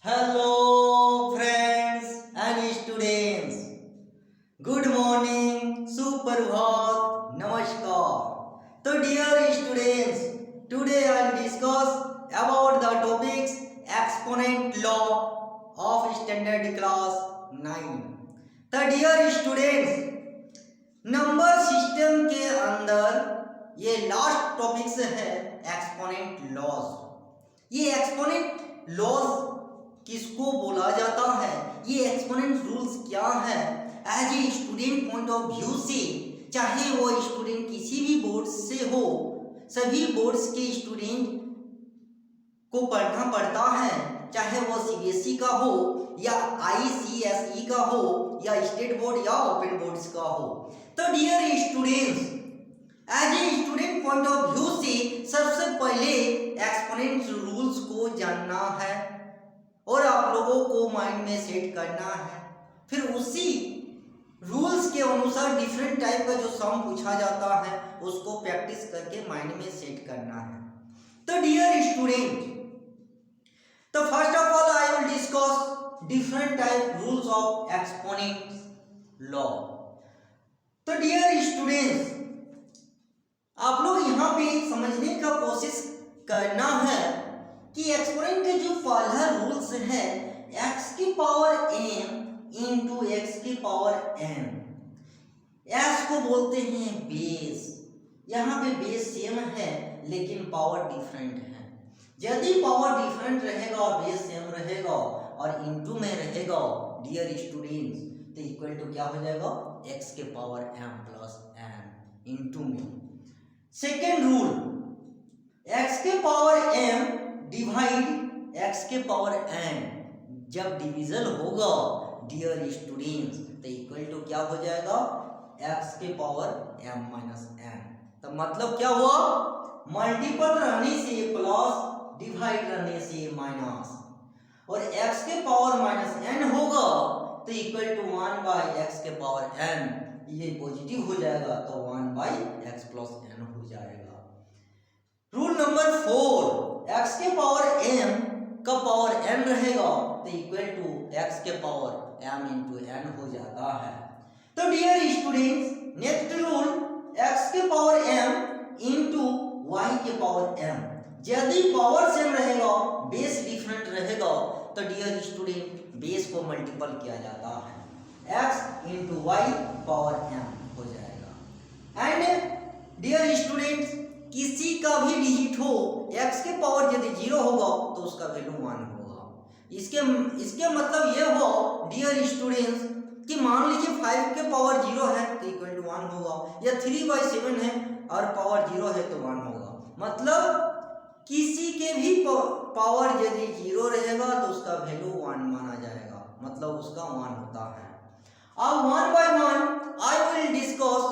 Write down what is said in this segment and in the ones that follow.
Hello friends and students. Good morning, Suprabhat, Namaskar. So dear students, today I will discuss about the topics exponent law of standard class 9. तो dear students, number system के अंदर ये last topics है exponent laws. ये exponent laws किसको बोला जाता है, ये एक्सपोनेंट रूल्स क्या है, as a student point of view से, चाहे वो स्टूडेंट किसी भी बोर्ड से हो, सभी बोर्ड्स के स्टूडेंट को पढ़ना पड़ता है, चाहे वो सीबीएसई का हो या आईसीएसई का हो या स्टेट बोर्ड या ओपन बोर्ड्स का हो। तो dear students, as a student point of view से सबसे पहले एक्सपोनेंट रूल्स को जानना है और आप लोगों को माइंड में सेट करना है। फिर उसी रूल्स के अनुसार डिफरेंट टाइप का जो सम पूछा जाता है उसको प्रैक्टिस करके माइंड में सेट करना है। तो डियर स्टूडेंट, तो first of all I will discuss different type rules of exponent law. तो डियर स्टूडेंट्स, आप लोग यहाँ पे समझने का कोशिश करना है कि एक्सपोनेंट के जो पहला रूल्स है x की पावर m इंटू x की पावर n, s को बोलते हैं बेस। यहाँ पे बेस सेम है लेकिन पावर डिफरेंट है। यदि पावर डिफरेंट रहेगा और बेस सेम रहेगा और इंटू में रहेगा डियर स्टूडेंट्स, तो इक्वल टू क्या हो जाएगा, x के power m plus n into में। सेकेंड रूल, x के पावर m डिवाइड x के पावर n, जब डिविजन होगा डियर स्टूडेंट्स तो इक्वल टू क्या हो जाएगा, x के पावर m माइनस n। तो मतलब क्या हुआ, मल्टीपल रहने से प्लस, डिवाइड रहने से माइनस, और x के पावर माइनस n होगा तो इक्वल टू 1 बाई एक्स के पावर n, ये पॉजिटिव हो जाएगा तो 1 बाई एक्स प्लस n हो जाएगा। रूल नंबर 4, x के पावर m का पावर n रहेगा तो इक्वल टू x के पावर m इंटू n हो जाता है। तो dear students, next rule, x के पावर m इंटू y के पावर m, यदि पावर सेम रहेगा बेस डिफरेंट रहेगा तो डियर स्टूडेंट बेस को मल्टीपल किया जाता है, x into y power m हो जाएगा। एंड डियर स्टूडेंट्स, किसी का भी डिजिट हो x के पावर यदि 0 होगा तो उसका वैल्यू 1 होगा। इसके मतलब ये हो डियर स्टूडेंट्स कि मान लीजिए 5 के पावर 0 है तो इक्वल टू 1 होगा, या 3/7 है और पावर 0 है तो 1 होगा। मतलब किसी के भी पावर यदि 0 रहेगा तो उसका वैल्यू 1 माना जाएगा, मतलब उसका 1 होता है। अब 1 by 1 I will discuss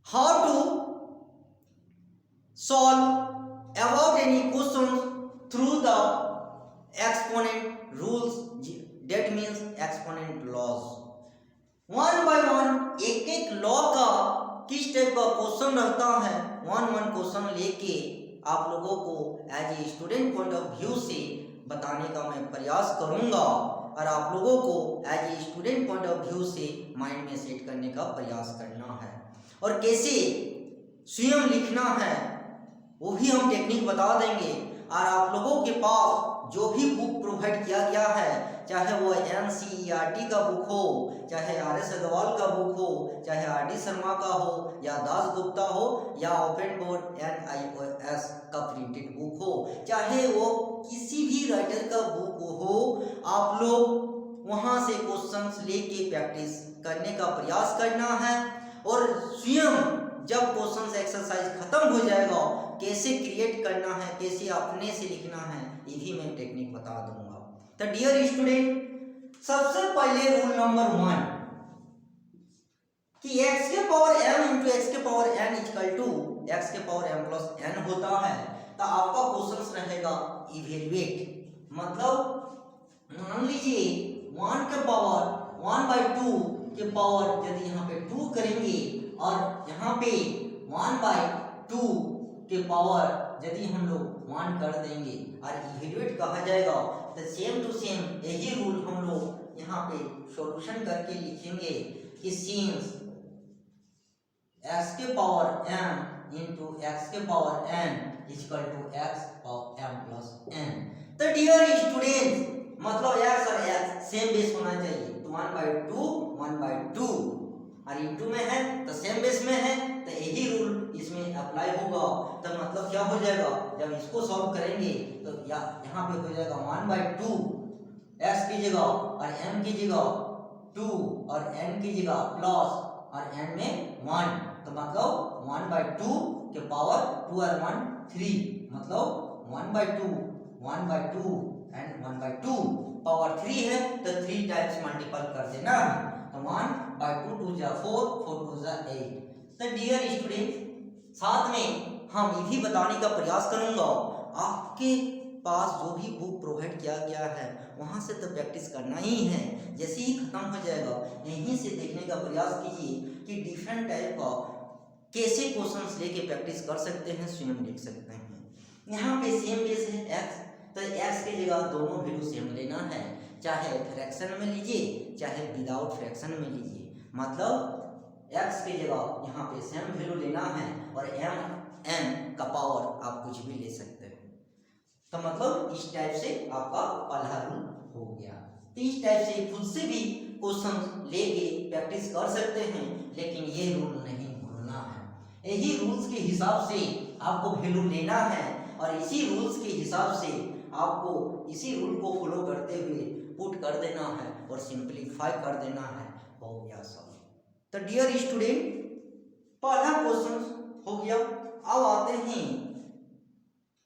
how to solve about any questions through the exponent rules, that means exponent laws। 1 by 1 एक एक लॉ का किस टाइप का क्वेश्चन रहता है, 1 क्वेश्चन लेके आप लोगों को as a student point of view से बताने का मैं प्रयास करूंगा और आप लोगों को as a student point of view से माइंड में सेट करने का प्रयास करना है, और कैसे स्वयं लिखना है वो भी हम टेक्निक बता देंगे। और आप लोगों के पास जो भी बुक प्रोवाइड किया गया है, चाहे वो NCERT का बुक हो, चाहे RS अग्रवाल का बुक हो, चाहे RD शर्मा का हो या दास गुप्ता हो या ओपन बोर्ड NIOS का प्रिंटेड बुक हो, चाहे वो किसी भी राइटर का बुक हो, आप लोग वहाँ से क्वेश्चंस लेके प्रैक्टिस करने का प्रयास करना है। और स्वयं जब क्वेश्चंस एक्सरसाइज खत्म हो जाएगा कैसे क्रिएट करना है, कैसे अपने से लिखना है, ये भी मैं टेक्निक बता दूंगा। तो डियर स्टूडेंट, सबसे पहले रूल नंबर 1 कि x के पावर m इंटू एक्स के power n equal to x के पावर m प्लस n होता है। तो आपका क्वेश्चन रहेगा इवेल्युएट, मतलब मान लीजिए 1 के पावर 1/2 के पावर यदि यहाँ पे 2 करेंगे और यहाँ पे 1/2 के पावर यदि हम लोग 1 कर देंगे और इवेल्युएट कहा जाएगा तो सेम टू सेम यही रूल हम लोग यहाँ पे सॉल्यूशन करके लिखेंगे कि सिंस x के पावर m इंटू एक्स के power n equal to x power m plus n। तो डियर स्टूडेंट्स मतलब x और x सेम बेस होना चाहिए, तो 1/2 और इंटू में है तो सेम बेस में है तो यही रूल इसमें अप्लाई होगा। तो मतलब क्या हो जाएगा, जब इसको सॉल्व करेंगे तो यहाँ पे हो जाएगा 1/2 x की जगह और m की जगह 2 और n की जगह प्लस और n में 1, तो मतलब 1/2 के पावर 2 और 1 3, मतलब 1/2 एंड 1/2 पावर 3 है तो 3 टाइम्स मल्टीपल कर देना है, तो 1/2 2 जा 4 4 2 जा 8। तो डियर स्टूडेंट साथ में हम ये भी बताने का प्रयास करूंगा, आपके पास जो भी बुक प्रोवाइड किया गया है वहां से तो प्रैक्टिस करना ही है, जैसे ही खत्म हो जाएगा यहीं से देखने का प्रयास कीजिए कि डिफरेंट टाइप का कैसे क्वेश्चंस लेके प्रैक्टिस कर सकते हैं, स्वयं लिख सकते हैं। यहाँ पे सेम बेस है x, तो x की जगह दोनों वैल्यू सेम लेना है, चाहे फ्रैक्शन में लीजिए चाहे विदाउट फ्रैक्शन में लीजिए, मतलब x की जगह यहाँ पे सेम वैल्यू लेना है और m n का पावर आप कुछ भी ले सकते हैं। तो मतलब इस टाइप से आपका पहला रूल हो गया। तो इस टाइप से खुद से भी क्वेश्चन लेके प्रैक्टिस कर सकते हैं, लेकिन ये रूल नहीं भूलना है। यही रूल्स के हिसाब से आपको वैल्यू लेना है और इसी रूल्स के हिसाब से आपको इसी रूल को फॉलो करते हुए पुट कर देना है और सिंपलीफाई कर देना है, हो गया सब। तो डियर स्टूडेंट पहला क्वेश्चन हो गया। अब आते हैं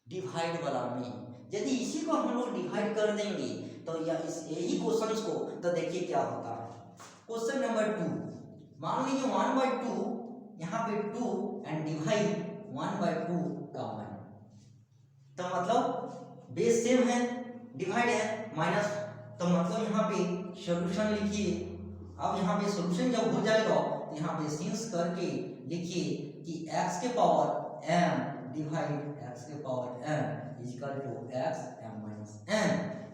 डिवाइड वाला में, यदि इसी को हम लोग डिवाइड कर देंगे तो यही क्वेश्चन को तो देखिए क्या होता है। क्वेश्चन नंबर 2, मान लीजिए 1/2 यहाँ पे 2 एंड डिवाइड 1/2 का 1, तो मतलब बेस सेम है डिवाइड है माइनस, तो मतलब यहाँ पे सॉल्यूशन लिखिए। अब यहाँ पे सॉल्यूशन जब हो जाएगा तो यहाँ पे सिंस करके लिखिए कि x के पावर m डिवाइड x के power m equal to x m minus n।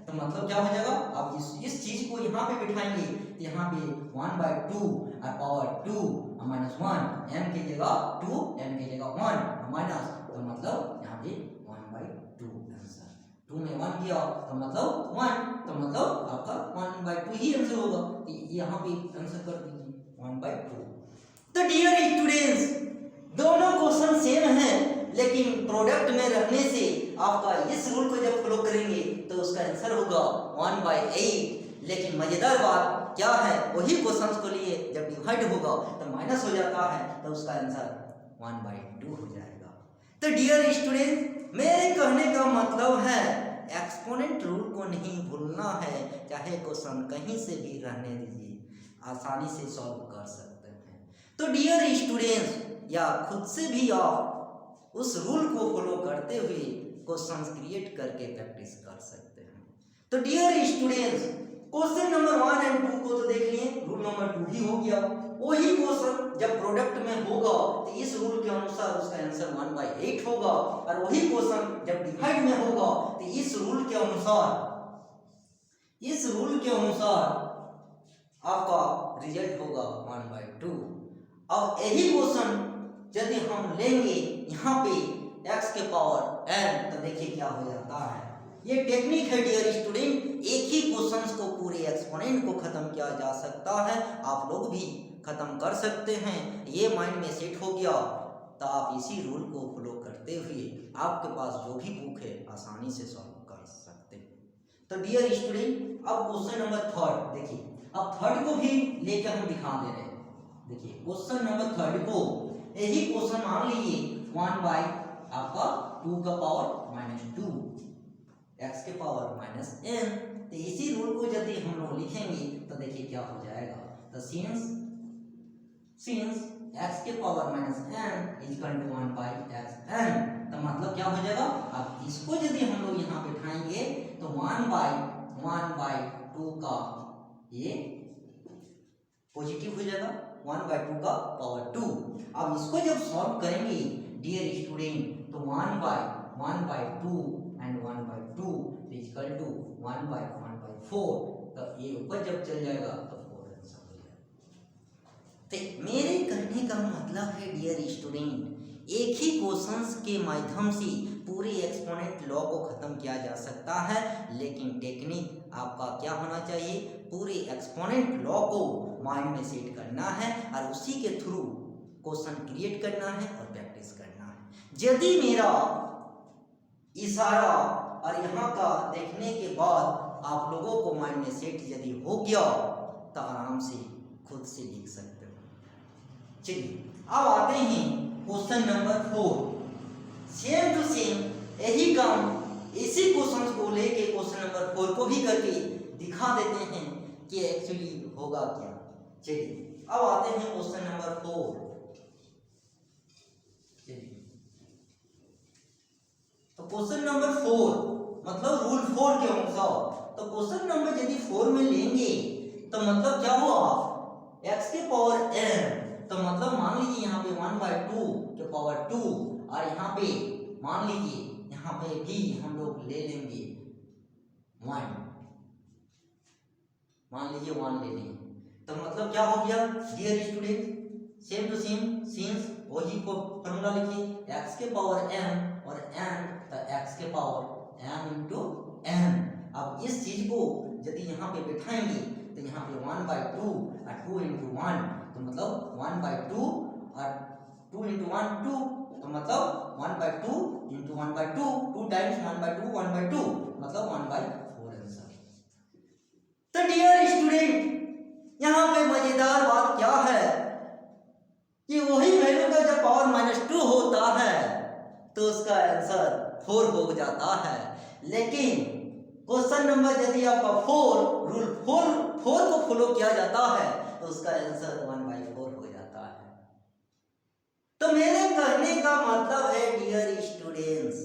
तो मतलब क्या हो जाएगा, अब इस चीज को यहाँ पे बिठाएंगे तो यहाँ पे 1/2 और पावर 2 माइनस 1, m की जगह 2 m की जगह 1 माइनस, तो मतलब यहाँ पे 1/2 आंसर। 2 में 1 किया तो मतलब 1, तो मतलब आपका 1/2 ही आंसर होगा, तो यहाँ पे आंसर कर दीजिए 1/2। तो डियर स्टूडेंट्स दोनों क्वेश्चन सेम हैं, लेकिन प्रोडक्ट में रखने से आपका इस रूल को जब फॉलो करेंगे तो उसका आंसर होगा 1/8। लेकिन मजेदार बात क्या है, वही क्वेश्चंस को लिए जब डिवाइड होगा तो माइनस हो जाता है, तो उसका आंसर 1/2 हो जाएगा। तो डियर स्टूडेंट मेरे कहने का मतलब है एक्सपोनेंट रूल को नहीं भूलना है, चाहे क्वेश्चन कहीं से भी रहने दीजिए, आसानी से सॉल्व कर सकते हैं। तो डियर स्टूडेंट्स या खुद से भी आप उस रूल को फॉलो करते हुए क्वेश्चंस क्रिएट करके प्रैक्टिस कर सकते हैं। तो dear students question number 1 and 2 को तो देख लिए, रूल नंबर 2 भी हो गया। वही क्वेश्चन जब प्रोडक्ट में होगा तो इस रूल के अनुसार उसका आंसर 1/8 होगा, और वही क्वेश्चन जब डिवाइड में होगा तो इस रूल के अनुसार आपका रिजल्ट होगा 1/2। अब यही क्वेश्चन यदि हम लेंगे यहाँ पे x के पावर n तो देखिए क्या हो जाता है। ये टेक्निक है डियर स्टूडेंट, एक ही क्वेश्चंस को पूरे एक्सपोनेंट को खत्म किया जा सकता है, आप लोग भी खत्म कर सकते हैं। ये माइंड में सेट हो गया तो आप इसी रूल को फॉलो करते हुए आपके पास जो भी बुक है आसानी से सॉल्व कर सकते हैं। तो डियर स्टूडेंट अब क्वेश्चन नंबर 3 देखिए, अब थर्ड को भी लेकर हम दिखा दे रहे हैं। देखिए क्वेश्चन नंबर 3 को यही क्वेश्चन मान लीजिए 1/2 का पावर -2 x के पावर -n, तो इसी रूल को यदि हम लोग लिखेंगे तो देखिए क्या हो जाएगा। तो सिंस x के power -n equal to 1/xn, तो मतलब क्या हो जाएगा, अब इसको यदि हम लोग यहाँ पे उठाएंगे तो 1/2 का ये पॉजिटिव हो जाएगा, 1/2 का पावर 2। अब इसको जब सॉल्व करेंगे डियर स्टूडेंट तो तो 1/2 एंड 1/2 इक्वल टू 1/4। तो ये ऊपर जब चल जाएगा तो 4 आंसर हो जाएगा। तो मेरे कहने का मतलब है डियर स्टूडेंट, एक ही क्वेश्चंस के माध्यम से पूरे एक्सपोनेंट लॉ को खत्म किया जा सकता है, लेकिन टेक्निक आपका क्या होना चाहिए, पूरे एक्सपोनेंट लॉ को माइंड में सेट करना है और उसी के थ्रू क्वेश्चन क्रिएट करना है और प्रैक्टिस करना है। यदि मेरा इशारा और यहाँ का देखने के बाद आप लोगों को माइंड में सेट यदि हो गया तो आराम से खुद से लिख सकते हो। चलिए अब आते हैं question number 4। Same to same यही काम इसी क्वेश्चन को लेके क्वेश्चन नंबर 4 को भी करके दिखा देते हैं कि एक्चुअली होगा क्या। चलिए अब आते हैं क्वेश्चन नंबर 4। चलिए तो क्वेश्चन नंबर 4 मतलब रूल 4 के अनुसार, तो क्वेश्चन नंबर यदि 4 में लेंगे तो मतलब क्या हुआ, x के पावर n, तो मतलब मान लीजिए यहाँ पे 1/2 के पावर 2 और यहाँ पे मान लीजिए यहाँ पे भी हम लोग ले लेंगे 1, मान लीजिए 1 ले लेंगे, तो मतलब क्या हो गया dear student, same to same since वही को फॉर्मूला लिखिए, x के पावर m और n, तो x के पावर m इंटू n। अब इस चीज को यदि यहाँ पे बैठाएंगे तो यहाँ पे 1/2 और 2 इंटू 1, तो मतलब 1/2 और 2 इंटू 1 2, तो मतलब 1/2 इंटू 1/2, 2 टाइम्स 1/2 1/2, मतलब 1/4 आंसर। तो डियर स्टूडेंट यहाँ पे मजेदार बात क्या है कि वही वैल्यू का जब पावर -2 होता है तो उसका आंसर 4 हो जाता है, लेकिन क्वेश्चन नंबर यदि आपका 4 रूल 4 को फॉलो किया जाता है तो उसका आंसर 1/4 हो जाता है। तो मेरे कहने का मतलब है डियर स्टूडेंट्स,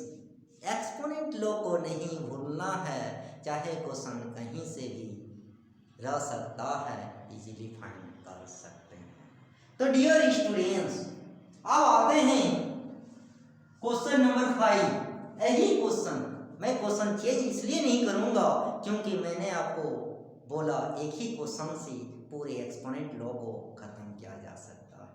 एक्सपोनेंट लॉ को नहीं भूलना है, चाहे क्वेश्चन कहीं से भी रह सकता है, इजीली फाइंड कर सकते हैं। तो डियर स्टूडेंट्स अब आते हैं क्वेश्चन नंबर 5। यही क्वेश्चन मैं क्वेश्चन चेंज इसलिए नहीं करूंगा क्योंकि मैंने आपको बोला एक ही क्वेश्चन से पूरे एक्सपोनेंट लॉ को खत्म किया जा सकता है,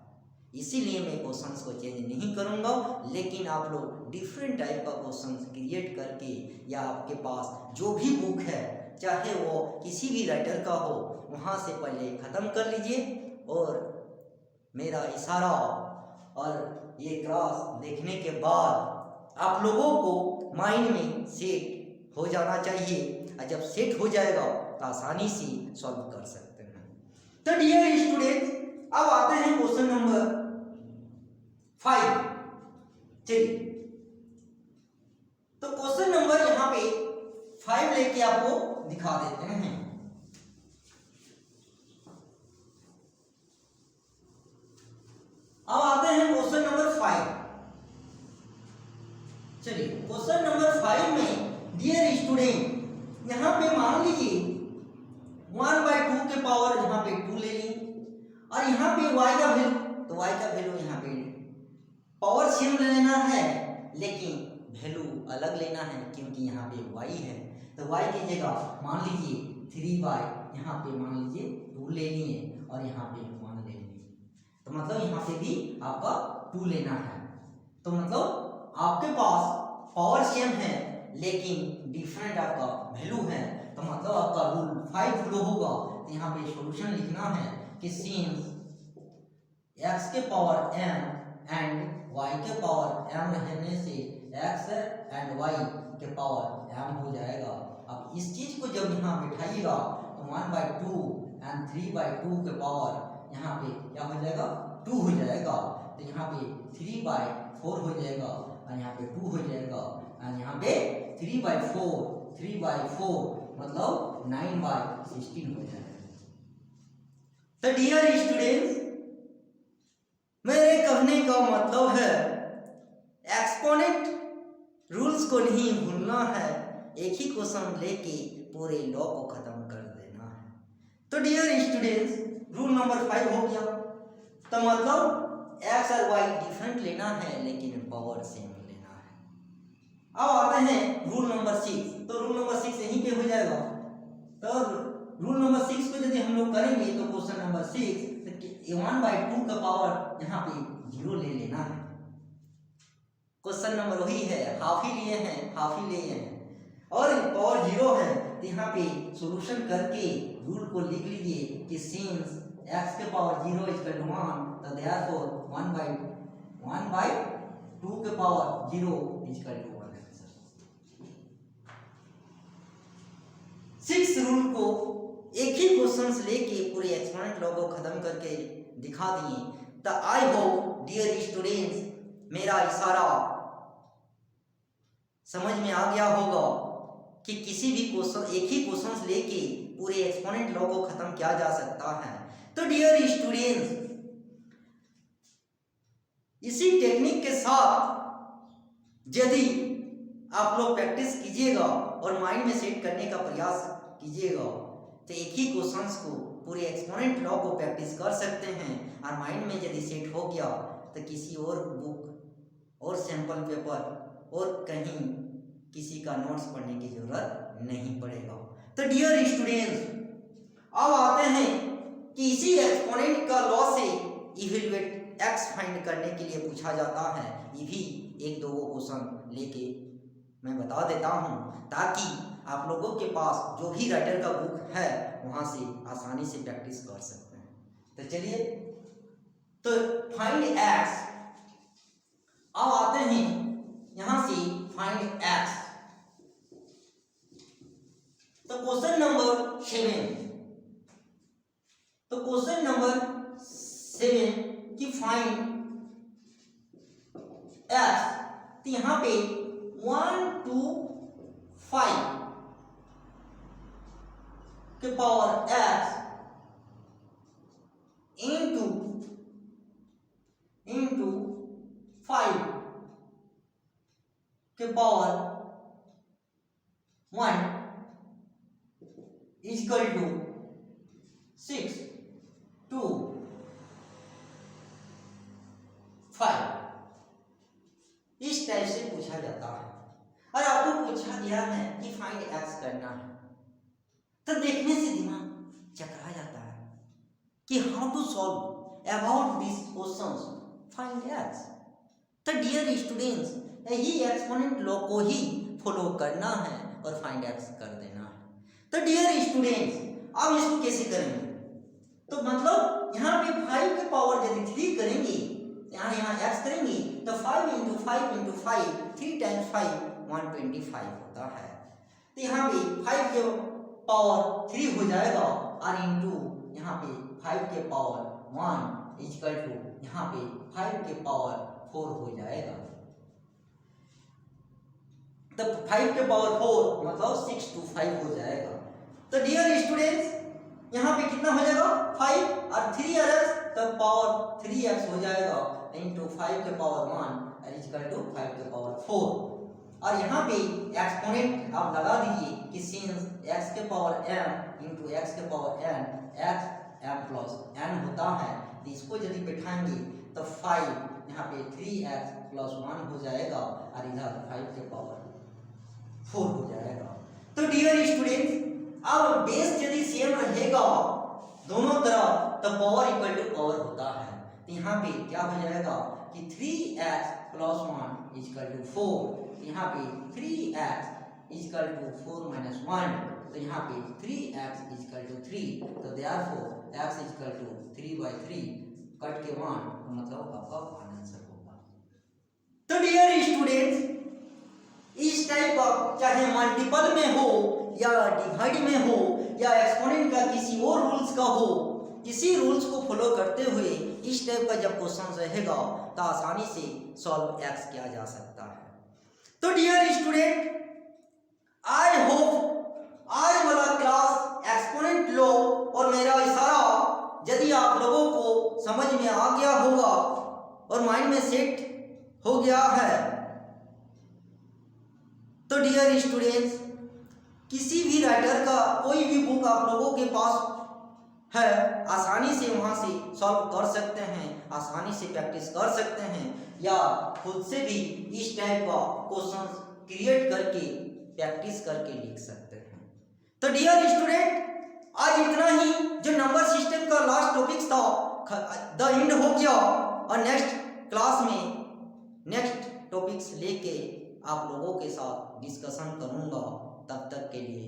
इसीलिए मैं क्वेश्चंस को चेंज नहीं करूंगा, लेकिन आप लोग डिफरेंट टाइप का क्वेश्चन क्रिएट करके या आपके पास जो भी बुक है चाहे वो किसी भी राइटर का हो वहाँ से पहले ख़त्म कर लीजिए और मेरा इशारा और ये क्रॉस देखने के बाद आप लोगों को माइंड में सेट हो जाना चाहिए, और जब सेट हो जाएगा तो आसानी से सॉल्व कर सकते हैं। तो डियर स्टूडेंट्स अब आते हैं क्वेश्चन नंबर 5। चलिए तो क्वेश्चन नंबर यहाँ पे 5 लेके आपको दिखा देते हैं। अब आते हैं क्वेश्चन नंबर 5। चलिए क्वेश्चन नंबर 5 में डियर स्टूडेंट यहाँ पे मान लीजिए 1/2 के पावर यहाँ पे 2 ले ली और यहाँ पे y का वैल्यू, तो y का वैल्यू यहाँ पे पावर सेम लेना है लेकिन वैल्यू अलग लेना है क्योंकि यहाँ पे y है, तो y की जगह मान लीजिए 3y, यहाँ पे मान लीजिए 2 ले लिए और यहाँ पे 1 ले लिए, तो मतलब यहाँ पे भी आपका 2 लेना है। तो मतलब आपके पास पावर सेम है लेकिन डिफरेंट आपका वैल्यू है, तो मतलब आपका रूल 5 फॉलो होगा। तो यहाँ पे सॉल्यूशन लिखना है कि सिंस x के पावर m एंड y के पावर m रहने से x एंड y के पावर m हो जाएगा। अब इस चीज को जब यहाँ बैठाइएगा तो 1/2 एंड 3/2 के पावर यहाँ पे क्या हो जाएगा 2 हो जाएगा, तो यहाँ पे 3/4 हो जाएगा और यहाँ पे 2 हो जाएगा और यहाँ पे 3/4 मतलब 9/16 हो जाएगा। तो डियर स्टूडेंट्स मेरे कहने का मतलब है एक्सपोनेंट रूल्स को नहीं भूलना है, एक ही क्वेश्चन लेके पूरे लॉ को खत्म कर देना है। तो डियर स्टूडेंट्स रूल नंबर 5 हो गया, तो मतलब x और y डिफरेंट लेना है लेकिन पावर सेम लेना है। आते हैं रूल नंबर 6। तो रूल नंबर 6 यहीं पे हो जाएगा। तो रूल नंबर 6 को यदि हम लोग करेंगे तो क्वेश्चन नंबर 6 तो 1/2 का पावर यहाँ पे 0 ले लेना है। क्वेश्चन नंबर वही है, हाफ ही लिए हैं, हाफ ही लिए हैं और पावर 0 है तो यहाँ पे सॉल्यूशन करके रूल को लिख लीजिए कि सिंस x के पावर 0 इक्वल टू 1 तो देयरफॉर 1/2 के पावर 0 इक्वल टू 1 है। 6 रूल को एक ही क्वेश्चन से लेके पूरे एक्सपोनेंट लॉ को खत्म करके दिखा दिए। तो आई होप डियर स्टूडेंट्स मेरा इशारा समझ में आ गया होगा कि किसी भी क्वेश्चन एक ही क्वेश्चन से लेके पूरे एक्सपोनेंट लॉ को खत्म किया जा सकता है। तो डियर स्टूडेंट्स इसी टेक्निक के साथ यदि आप लोग प्रैक्टिस कीजिएगा और माइंड में सेट करने का प्रयास कीजिएगा तो एक ही क्वेश्चंस को पूरे एक्सपोनेंट लॉ को प्रैक्टिस कर सकते हैं और माइंड में यदि सेट हो गया तो किसी और बुक और सैंपल पेपर और कहीं किसी का नोट्स पढ़ने की जरूरत नहीं पड़ेगा। तो डियर स्टूडेंट्स अब आते हैं कि इसी एक्सपोनेंट का लॉ से इवेल्युएट एक्स फाइंड करने के लिए पूछा जाता है। ये भी एक दो क्वेश्चन लेके मैं बता देता हूँ ताकि आप लोगों के पास जो भी राइटर का बुक है वहां से आसानी से प्रैक्टिस कर सकते हैं। तो चलिए तो फाइंड एक्स अब आते हैं यहां से फाइंड एक्स। तो क्वेश्चन नंबर 7 तो क्वेश्चन नंबर 7 की फाइंड एक्स तो यहां पे 1 2 5 के पावर एक्स इंटू 5 के पावर 1 इक्वल टू 6 2 5 इस टाइप से पूछा जाता है। और आपको पूछा गया है कि फाइंड एक्स करना है तो देखने से दिमाग चकरा जाता है कि how to solve about this questions find x. तो डियर स्टूडेंट्स यही एक्सपोनेंट लॉ को ही फॉलो करना है और फाइंड एक्स कर देना है। तो डियर स्टूडेंट्स अब इसको कैसे करेंगे तो मतलब यहाँ पे 5 के पावर यदि 3 करेंगे यहाँ एक्स करेंगे तो 5 इंटू 5 इंटू 5 3 टाइम्स 5 125 होता है। तो यहाँ पे 5 के पावर 3 हो जाएगा और इंटू यहाँ पे 5 के पावर 1 इक्वल टू यहाँ पे 5 के पावर 4 हो जाएगा। तो 5 के पावर 4 मतलब 6 to 5 हो जाएगा। तो डियर स्टूडेंट्स यहाँ पे कितना हो जाएगा 5 और 3x तो पावर 3x हो जाएगा इंटू 5 के पावर 1 इक्वल टू 5 के पावर 4। और यहाँ पे एक्सपोनेंट आप लगा दीजिए कि सिंस x के पावर m इंटू x के power n x m plus n होता है तो इसको यदि बैठाएंगे तो 5 यहाँ पे 3x प्लस 1 हो जाएगा और इधर 5 के पावर 4 हो जाएगा। तो डियर स्टूडेंट्स अब बेस यदि सेम रहेगा दोनों तरफ तो पावर इक्वल टू पावर होता है। तो यहाँ पे क्या हो जाएगा कि 3x प्लस 1 इक्वल टू 4 यहाँ पे 3x इक्वल टू 4 माइनस 1 तो यहाँ पे 3x इक्वल टू 3 तो therefore x equal to 3/3 cut के 1 तो मतलब आपका आंसर होगा। तो डियर स्टूडेंट्स इस टाइप का चाहे मल्टीपल में हो या डिवाइड में हो या एक्सपोनेंट का किसी और रूल्स का हो इसी रूल्स को फॉलो करते हुए इस टाइप का जब क्वेश्चन रहेगा तो आसानी से सॉल्व एक्स किया जा सकता है। तो डियर स्टूडेंट आई होप आज वाला क्लास एक्सपोनेंट लॉ और मेरा इशारा यदि आप लोगों को समझ में आ गया होगा और माइंड में सेट हो गया है तो डियर स्टूडेंट्स किसी भी राइटर का कोई भी बुक आप लोगों के पास है आसानी से वहां से सॉल्व कर सकते हैं, आसानी से प्रैक्टिस कर सकते हैं या खुद से भी इस टाइप का क्वेश्चंस क्रिएट करके प्रैक्टिस करके लिख सकते हैं। तो डियर स्टूडेंट, आज इतना ही। जो नंबर सिस्टम का लास्ट टॉपिक था द एंड हो गया, और नेक्स्ट क्लास में नेक्स्ट टॉपिक्स लेके आप लोगों के साथ डिस्कशन करूंगा। तब तक के लिए